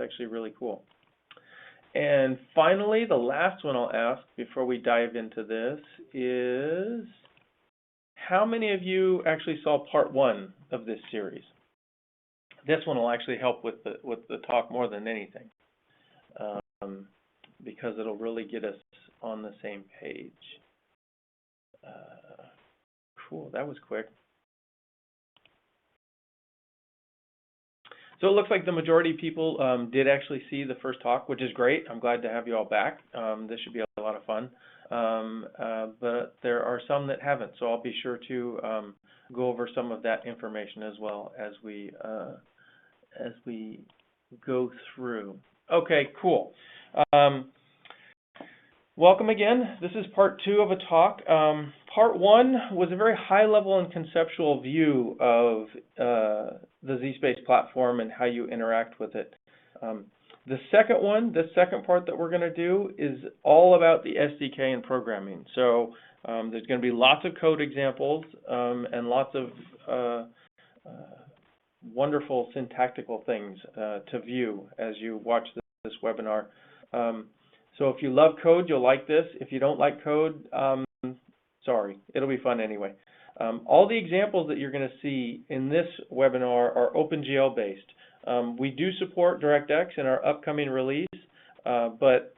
actually really cool. And finally, the last one I'll ask before we dive into this is, how many of you actually saw part 1 of this series? This one will actually help with the talk more than anything, because it'll really get us on the same page. Cool, that was quick. So it looks like the majority of people did actually see the first talk, which is great. I'm glad to have you all back. This should be a lot of fun. But there are some that haven't, so I'll be sure to go over some of that information as well as we go through. Okay, cool. Welcome again. This is part 2 of a talk. Part 1 was a very high-level and conceptual view of the zSpace platform and how you interact with it. The second part that we're going to do is all about the SDK and programming. So there's going to be lots of code examples and lots of wonderful syntactical things to view as you watch this webinar. So if you love code, you'll like this. If you don't like code, sorry, it'll be fun anyway. All the examples that you're going to see in this webinar are OpenGL based. We do support DirectX in our upcoming release, but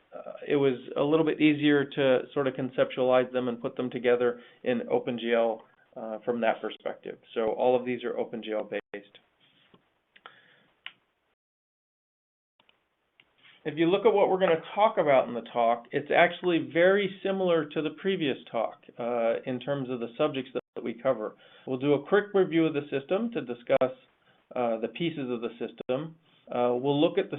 it was a little bit easier to sort of conceptualize them and put them together in OpenGL from that perspective. So all of these are OpenGL based. If you look at what we're going to talk about in the talk, it's actually very similar to the previous talk in terms of the subjects that we cover. We'll do a quick review of the system to discuss the pieces of the system. We'll look at the